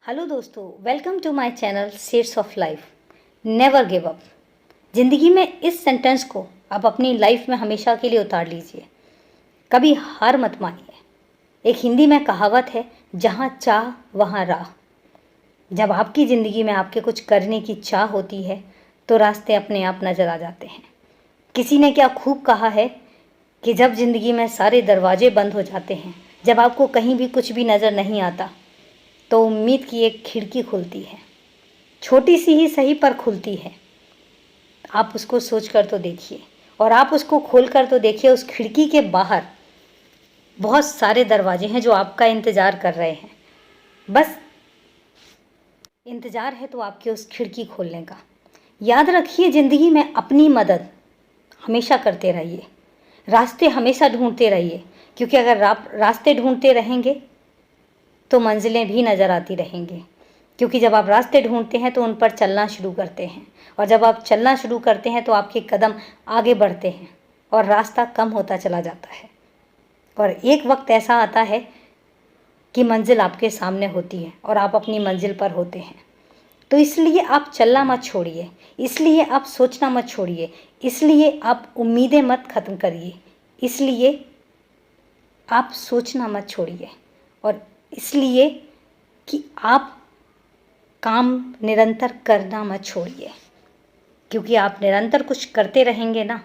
Hello दोस्तों, welcome to my channel shades of life. Never give up. ज़िंदगी में इस सेंटेंस को आप अपनी लाइफ में हमेशा के लिए उतार लीजिए। कभी हार मत मानिए। एक हिंदी में कहावत है, जहाँ चाह वहाँ राह। जब आपकी ज़िंदगी में आपके कुछ करने की चाह होती है तो रास्ते अपने आप नज़र आ जाते हैं। किसी ने क्या खूब कहा है कि जब ज़िंदगी में सारे दरवाजे बंद हो जाते हैं, जब आपको कहीं भी कुछ भी नज़र नहीं आता, तो उम्मीद की एक खिड़की खुलती है। छोटी सी ही सही पर खुलती है। आप उसको सोच कर तो देखिए, और आप उसको खोल कर तो देखिए। उस खिड़की के बाहर बहुत सारे दरवाजे हैं जो आपका इंतज़ार कर रहे हैं। बस इंतज़ार है तो आपके उस खिड़की खोलने का। याद रखिए, ज़िंदगी में अपनी मदद हमेशा करते रहिए। रास्ते हमेशा ढूंढते रहिए, क्योंकि अगर रास्ते ढूंढते रहेंगे तो मंजिलें भी नज़र आती रहेंगी। क्योंकि जब आप रास्ते ढूंढते हैं तो उन पर चलना शुरू करते हैं, और जब आप चलना शुरू करते हैं तो आपके कदम आगे बढ़ते हैं और रास्ता कम होता चला जाता है। और एक वक्त ऐसा आता है कि मंजिल आपके सामने होती है और आप अपनी मंजिल पर होते हैं। तो इसलिए आप चलना मत छोड़िए, इसलिए आप सोचना मत छोड़िए, इसलिए आप उम्मीदें मत ख़त्म करिए, इसलिए आप सोचना मत छोड़िए, और इसलिए कि आप काम निरंतर करना मत छोड़िए। क्योंकि आप निरंतर कुछ करते रहेंगे ना,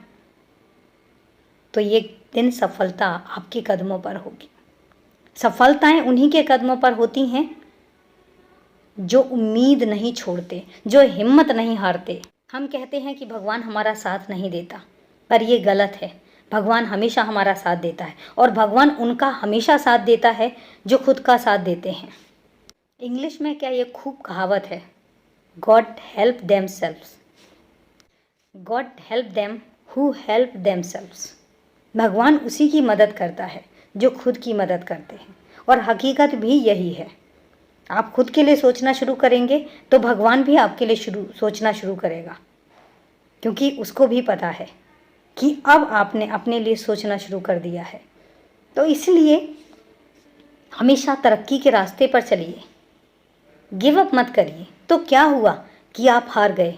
तो एक दिन सफलता आपके कदमों पर होगी। सफलताएं उन्हीं के कदमों पर होती हैं जो उम्मीद नहीं छोड़ते, जो हिम्मत नहीं हारते। हम कहते हैं कि भगवान हमारा साथ नहीं देता, पर ये गलत है। भगवान हमेशा हमारा साथ देता है, और भगवान उनका हमेशा साथ देता है जो खुद का साथ देते हैं। इंग्लिश में क्या ये खूब कहावत है, God help themselves, God help them who help themselves. भगवान उसी की मदद करता है जो खुद की मदद करते हैं, और हकीकत भी यही है। आप खुद के लिए सोचना शुरू करेंगे तो भगवान भी आपके लिए सोचना शुरू करेगा, क्योंकि उसको भी पता है कि अब आपने अपने लिए सोचना शुरू कर दिया है। तो इसलिए हमेशा तरक्की के रास्ते पर चलिए, गिव अप मत करिए। तो क्या हुआ कि आप हार गए?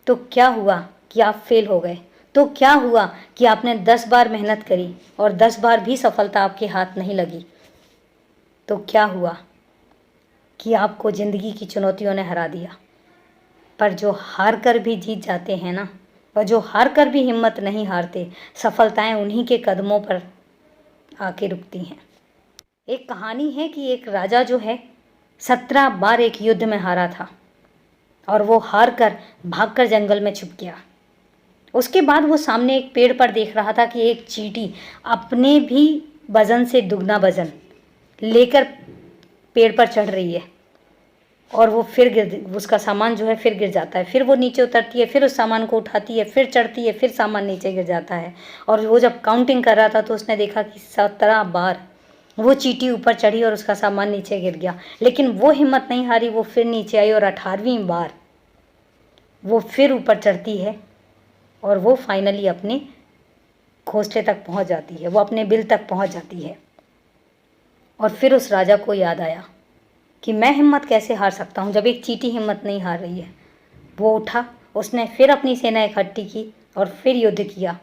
तो क्या हुआ कि आप फेल हो गए? तो क्या हुआ कि आपने 10 बार मेहनत करी और 10 बार भी सफलता आपके हाथ नहीं लगी? तो क्या हुआ कि आपको ज़िंदगी की चुनौतियों ने हरा दिया? पर जो हार कर भी जीत जाते हैं ना, और जो हार कर भी हिम्मत नहीं हारते, सफलताएं उन्हीं के कदमों पर आके रुकती हैं। एक कहानी है कि एक राजा जो है 17 बार एक युद्ध में हारा था, और वो हार कर भागकर जंगल में छुप गया। उसके बाद वो सामने एक पेड़ पर देख रहा था कि एक चींटी अपने भी वजन से दुगना वजन लेकर पेड़ पर चढ़ रही है, और वो फिर उसका सामान जो है फिर गिर जाता है। फिर वो नीचे उतरती है, फिर उस सामान को उठाती है, फिर चढ़ती है, फिर सामान नीचे गिर जाता है। और वो जब काउंटिंग कर रहा था तो उसने देखा कि 17 बार वो चींटी ऊपर चढ़ी और उसका सामान नीचे गिर गया। लेकिन वो हिम्मत नहीं हारी, वो फिर नीचे आई, और 18वीं बार वो फिर ऊपर चढ़ती है, और वो फाइनली अपने घोंसले तक पहुंच जाती है, वो अपने बिल तक पहुंच जाती है। और फिर उस राजा को याद आया कि मैं हिम्मत कैसे हार सकता हूँ जब एक चींटी हिम्मत नहीं हार रही है। वो उठा, उसने फिर अपनी सेना इकट्ठी की और फिर युद्ध किया,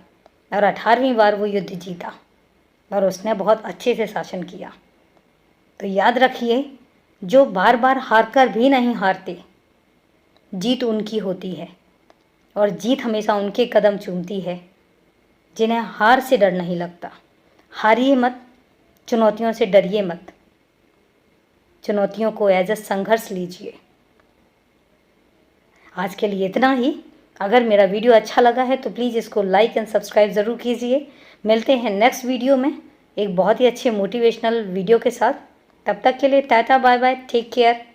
और 18वीं बार वो युद्ध जीता, और उसने बहुत अच्छे से शासन किया। तो याद रखिए, जो बार बार हार कर भी नहीं हारते, जीत उनकी होती है, और जीत हमेशा उनके कदम चूमती है जिन्हें हार से डर नहीं लगता। हारिए मत, चुनौतियों से डरिए मत, चुनौतियों को एज अ संघर्ष लीजिए। आज के लिए इतना ही। अगर मेरा वीडियो अच्छा लगा है तो प्लीज़ इसको लाइक एंड सब्सक्राइब ज़रूर कीजिए। मिलते हैं नेक्स्ट वीडियो में एक बहुत ही अच्छे मोटिवेशनल वीडियो के साथ। तब तक के लिए tata bye bye, take care.